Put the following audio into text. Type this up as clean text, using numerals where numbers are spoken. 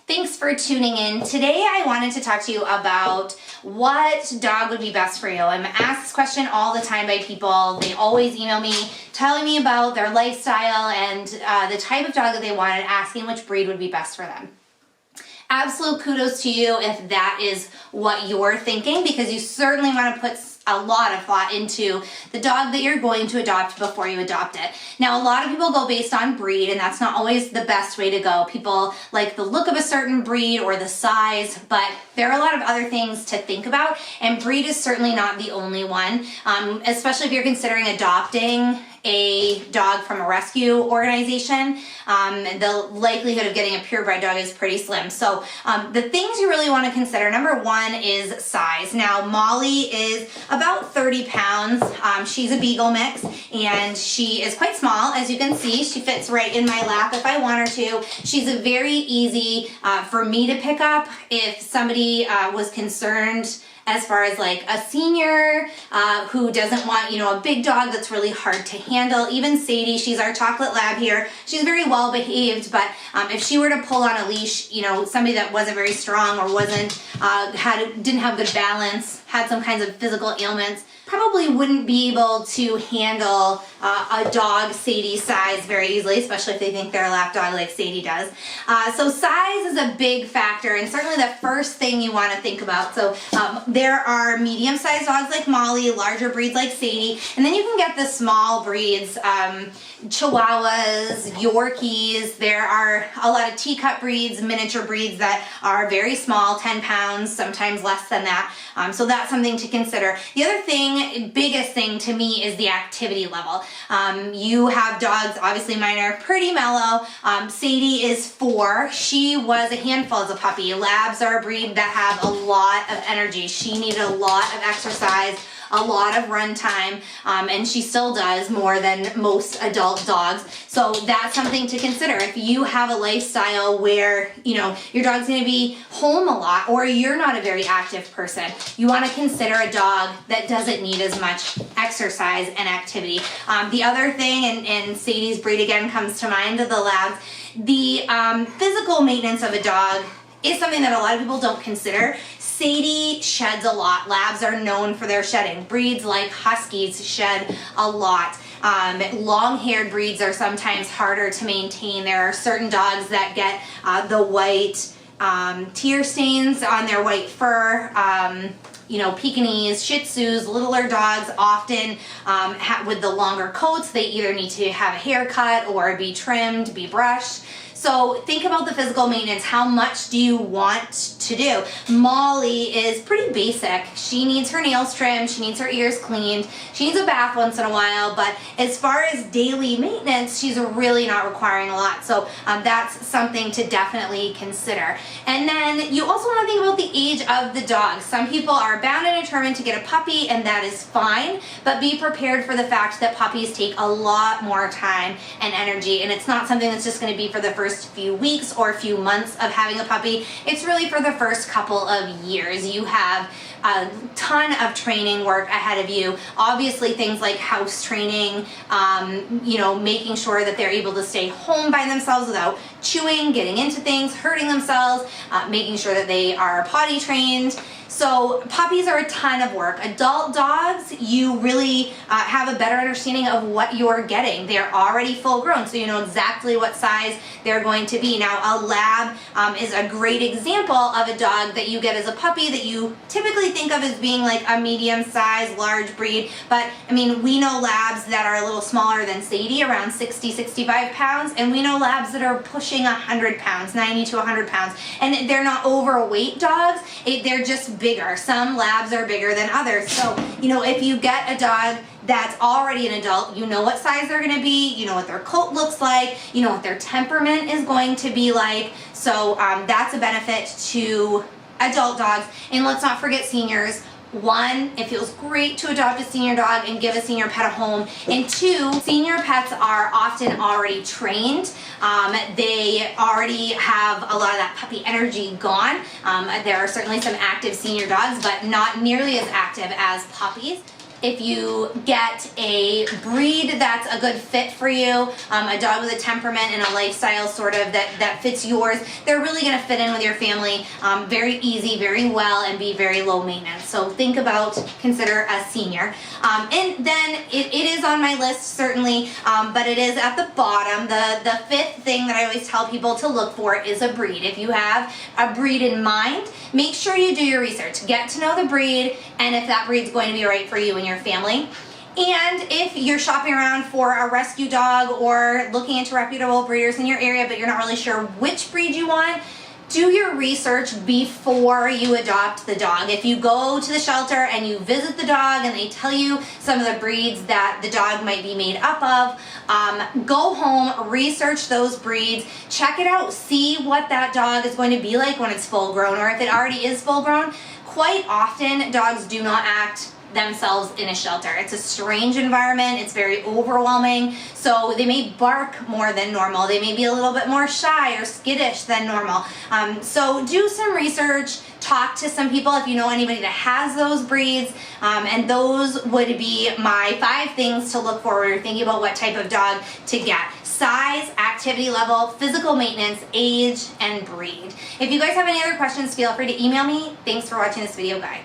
Thanks for tuning in. Today I wanted to talk to you about what dog would be best for you. I'm asked this question all the time by people. They always email me telling me about their lifestyle and the type of dog that they wanted, asking which breed would be best for them. Absolute kudos to you if that is what you're thinking, because you certainly want to put a lot of thought into the dog that you're going to adopt before you adopt it. Now, a lot of people go based on breed, and that's not always the best way to go. People like the look of a certain breed or the size, but there are a lot of other things to think about, and breed is certainly not the only one, especially if you're considering adopting a dog from a rescue organization. The likelihood of getting a purebred dog is pretty slim. So the things you really want to consider, number one is size. Now, Molly is about 30 pounds. She's a beagle mix, and she is quite small. As you can see, she fits right in my lap if I want her to. She's a very easy for me to pick up if somebody was concerned as far as like a senior who doesn't want, a big dog that's really hard to handle. Even Sadie, she's our chocolate lab here. She's very well behaved, but if she were to pull on a leash, somebody that wasn't very strong or didn't have good balance, had some kinds of physical ailments, probably wouldn't be able to handle a dog Sadie's size very easily, especially if they think they're a lap dog like Sadie does. So size is a big factor, and certainly the first thing you want to think about. So there are medium-sized dogs like Molly, larger breeds like Sadie, and then you can get the small breeds, Chihuahuas, Yorkies. There are a lot of teacup breeds, miniature breeds that are very small, 10 pounds, sometimes less than that. So that's something to consider. The other thing, biggest thing to me, is the activity level. You have dogs, obviously mine are pretty mellow. Sadie is 4. She was a handful as a puppy. Labs are a breed that have a lot of energy. She needed a lot of exercise, a lot of run time, and she still does more than most adult dogs. So that's something to consider. If you have a lifestyle where, your dog's gonna be home a lot, or you're not a very active person, you wanna consider a dog that doesn't need as much exercise and activity. The other thing, and Sadie's breed again comes to mind, the labs, the physical maintenance of a dog is something that a lot of people don't consider. Sadie sheds a lot. Labs are known for their shedding. Breeds like Huskies shed a lot. Long-haired breeds are sometimes harder to maintain. There are certain dogs that get the white tear stains on their white fur. Pekingese, Shih Tzus, littler dogs often with the longer coats, they either need to have a haircut or be trimmed, be brushed. So think about the physical maintenance. How much do you want to do? Molly is pretty basic. She needs her nails trimmed. She needs her ears cleaned. She needs a bath once in a while. But as far as daily maintenance, she's really not requiring a lot. So that's something to definitely consider. And then you also want to think about the age of the dog. Some people are bound and determined to get a puppy, and that is fine. But be prepared for the fact that puppies take a lot more time and energy. And it's not something that's just going to be for the first few weeks or a few months of having a puppy. It's really for the first couple of years. You have a ton of training work ahead of you. Obviously things like house training, making sure that they're able to stay home by themselves without chewing, getting into things, hurting themselves, making sure that they are potty trained. So puppies are a ton of work. Adult dogs, you really have a better understanding of what you're getting. They're already full grown, so you know exactly what size they're going to be. Now, a lab is a great example of a dog that you get as a puppy that you typically think of as being like a medium-sized, large breed. But, we know labs that are a little smaller than Sadie, around 60, 65 pounds, and we know labs that are pushing 100 pounds, 90 to 100 pounds. And they're not overweight dogs, they're just bigger. Some labs are bigger than others. So, if you get a dog that's already an adult, you know what size they're going to be, you know what their coat looks like, you know what their temperament is going to be like. So that's a benefit to adult dogs. And let's not forget seniors. 1, it feels great to adopt a senior dog and give a senior pet a home. And 2, senior pets are often already trained. They already have a lot of that puppy energy gone. There are certainly some active senior dogs, but not nearly as active as puppies. if you get a breed that's a good fit for you, a dog with a temperament and a lifestyle sort of that fits yours, they're really going to fit in with your family very easy, very well, and be very low maintenance. So think about, consider a senior. And then it is on my list certainly, but it is at the bottom. The fifth thing that I always tell people to look for is a breed. If you have a breed in mind, make sure you do your research. Get to know the breed and if that breed's going to be right for you and your family. And if you're shopping around for a rescue dog or looking into reputable breeders in your area, but you're not really sure which breed you want, do your research before you adopt the dog. If you go to the shelter and you visit the dog and they tell you some of the breeds that the dog might be made up of, go home, research those breeds, check it out, see what that dog is going to be like when it's full grown, or if it already is full grown. Quite often, dogs do not act themselves in a shelter. It's a strange environment. It's very overwhelming. So they may bark more than normal. They may be a little bit more shy or skittish than normal. So do some research, talk to some people if you know anybody that has those breeds, and those would be my 5 things to look for when you're thinking about what type of dog to get. Size, activity level, physical maintenance, age, and breed. If you guys have any other questions, feel free to email me. Thanks for watching this video guide.